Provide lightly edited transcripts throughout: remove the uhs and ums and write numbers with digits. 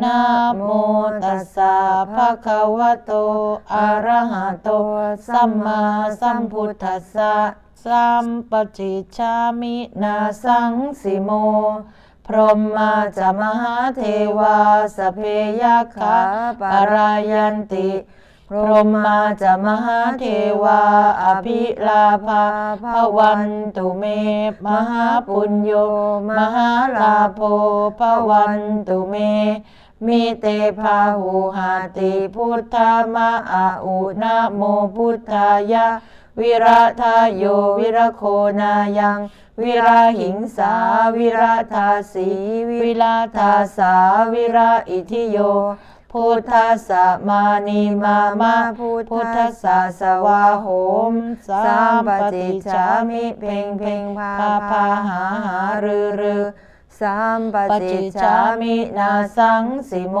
นะโมตัสสะภะคะวะโตอะระหะโตสัมมาสัมพุทธัสสะสัมปจิจฉามินาสังสิโมพรหมาจามหาเทวาสพเพยัคขาปรายันติพรหมาจามหาเทวาอภิลาภาภวันตุเมมหาปุญโญมหาลาโภภวันตุเมมิเตภาหุหาติพุทธามะอาอุนะโมพุทธายะวิราทายโยวิรโคนายังวิราหิงสาวิราทาสีวิราทาสาวิราอิทิโยพุทธัสสะมานีมามะพุทธัสสะสวาโหมสัมปติจฉามิเพ่งเพ่งพาพาหาหารือสัมปติจฉามินาสังสิโม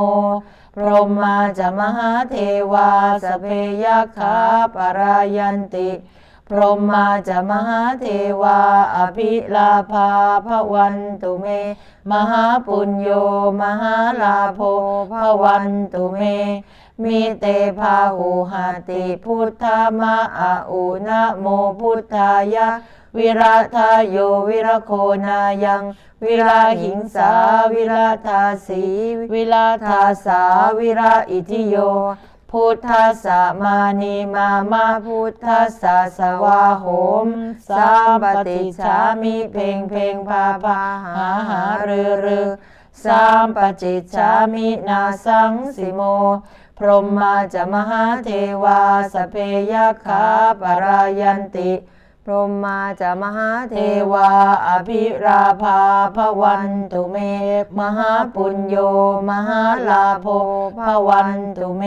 พรหมาจามหาเทวาสพเพยัคขาปรายันติพรหมาจามหาเทวาอภิลาภาภวันตุเมมหาปุญโญมหาลาโภภวันตุเมมิเตภาหุหาติพุทธามะอาอุนะโมพุทธายะวิราทายโยวิรโคนายังวิราหิงสาวิราทาสีวิราทาสาวิราอิทิโยพุทธัสสะมานีมามะพุทธัสสะสวาโหมสัมปติจฉามิเพ่งเพ่งพาพาหาหารือสัมปจิจฉามินาสังสิโมพรหมาจามหาเทวาสพเพยัคขาปรายันติพรหมาจามหาเทวาอภิราภาภวันตุเมมหาปุญโญมหาลาโภภวันตุเม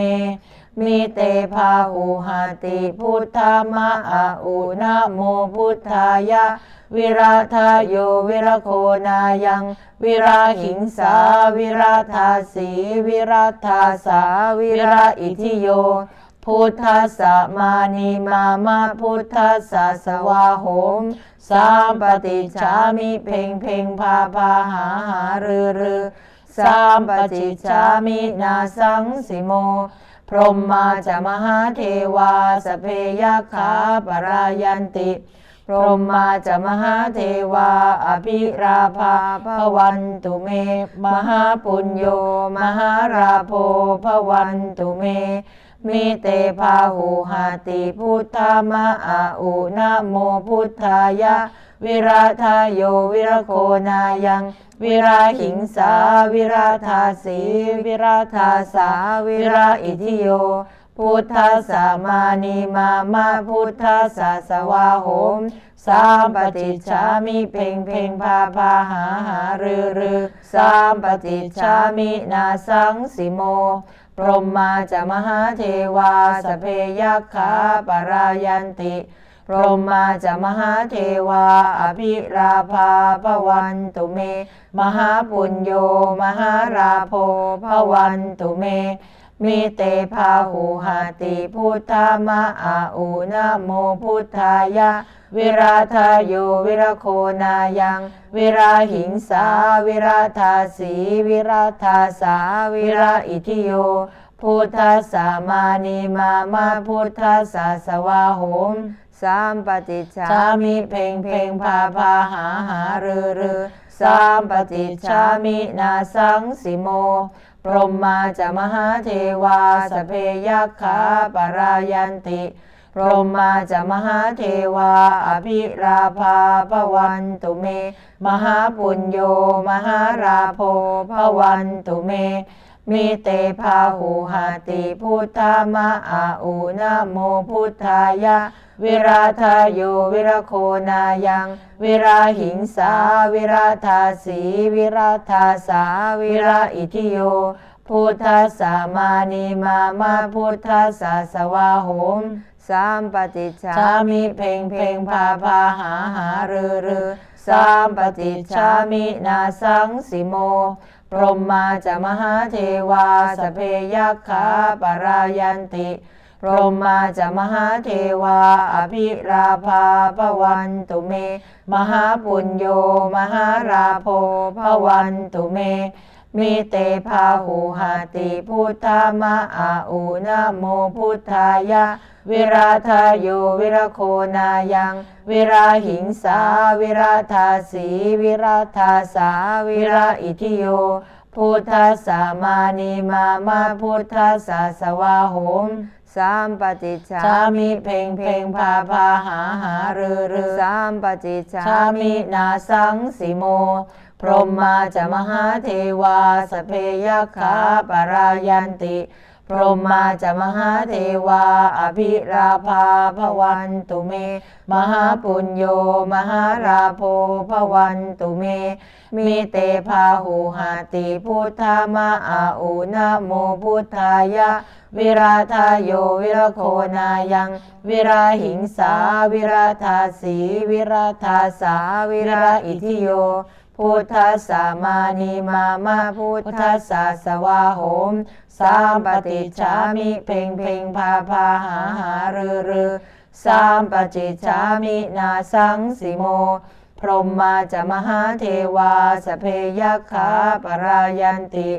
มิเตภาหุหาติพุทธามะอาอุนะโมพุทธายะวิราทายโยวิรโคนายังวิราหิงสาวิราทาสีวิราทาสาวิราอิทิโยพุทธัสสะมานีมามะพุทธัสสะสวาโหมสัมปติจฉามิเพ่งเพ่งพาพาหาหารือสัมปจิจฉามินาสังสิโมพรหมาจามหาเทวาสพเพยัคขาปรายันติพรหมาจามหาเทวาอภิราภาภวันตุเมมหาปุญโญมหาราโภภวันตุเมมิเตภาหุหาติพุทธามะอาอุนะโมพุทธายะวิราทายโยวิรโคนายังวิราหิงสาวิราทาสีวิราทาสาวิราอิทิโยพุทธัสสะมานีมามะพุทธัสสะสวาโหมสัมปติจฉามิเพ่งเพ่งพาพาหาหารือสัมปติจฉามินาสังสิโมพรหมาจามหาเทวาสพเพยัคขาปรายันติพรหมาจามหาเทวาอภิราภาภวันตุเมมหาปุญโญมหาราโภภวันตุเมมิเตภาหุหาติพุทธามะอาอุนะโมพุทธายะวิราทายโยวิรโคนายังวิราหิงสาวิราทาสีวิราทาสาวิราอิทิโยพุทธัสสะมานีมามะพุทธัสสะสวาโหมสัมปติจฉามิเพ่งเพ่งพาพาหาหารือสัมปติจฉามินาสังสิโมพรหมาจามหาเทวาสพเพยัคขาปรายันติพรหมาจามหาเทวาอภิราภาภวันตุเมมหาปุญโญมหาราโภภวันตุเมมิเตภาหุหาติพุทธามะอาอุนะโมพุทธายะวิราทายโยวิรโคนายังวิราหิงสาวิราทาสีวิราทาสาวิราอิทิโยพุทธัสสะมานีมามะพุทธัสสะสวาโหมสัมปติจฉามิเพ่งเพ่งพาพาหาหารือสัมปติจฉามินาสังสิโมพรหมาจามหาเทวาสพเพยัคขาปรายันติพรหมาจามหาเทวาอภิราภาภวันตุเมมหาปุญโญมหาราโภภวันตุเม มิเตภาหุหาติพุทธามะอาอุนะโมพุทธายะวิราธาโยวิรโคนายังวิราหิงสาวิราธาสีวิราธาสาวิราอิทิโยพุทธัสสะมานีมาพุทธัสสะสวาโหมสามปฏิจจามิเพ่งพาหารือสามปฏิจจามินาสังสิโมพรหมาจะมหาเทวาสเพยัคขาปรายันติพรหมาจะมหาเทวาอภิราภาภวันตุเมมหาปุญโญมหาราโภภวันตุเมมิเตภาหุหาติพุทธามะอาอุนะโมพุทธายะวิราธาโยวิรโคนายังวิราหิงสาวิราธาสีวิราธาสาวิราอิทิโยพุทธัสสะมานีมาพุทธัสสะสวาโหมสามปฏิจจามิเพ่งพาหารือสามปฏิจจามินาสังสิโมพรหมาจะมหาเทวาสเพยัคขาปรายันติ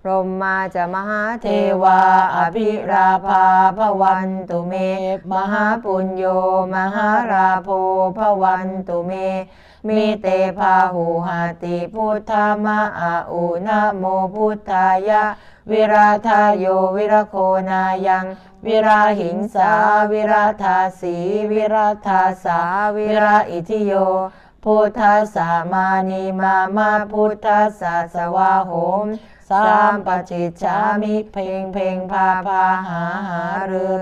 พรหมาจะมหาเทวาอภิราภาภวันตุเมมหาปุญโญมหาราโภภวันตุเมมิเตภาหุหาติพุทธามะอาอุนะโมพุทธายะวิราธาโยวิรโคนายังวิราหิงสาวิราธาสีวิราธาสาวิราอิทิโยพุทธัสสะมานีมาพุทธัสสะสวาโหมสามปฏิจจามิเพ่งพาหารือ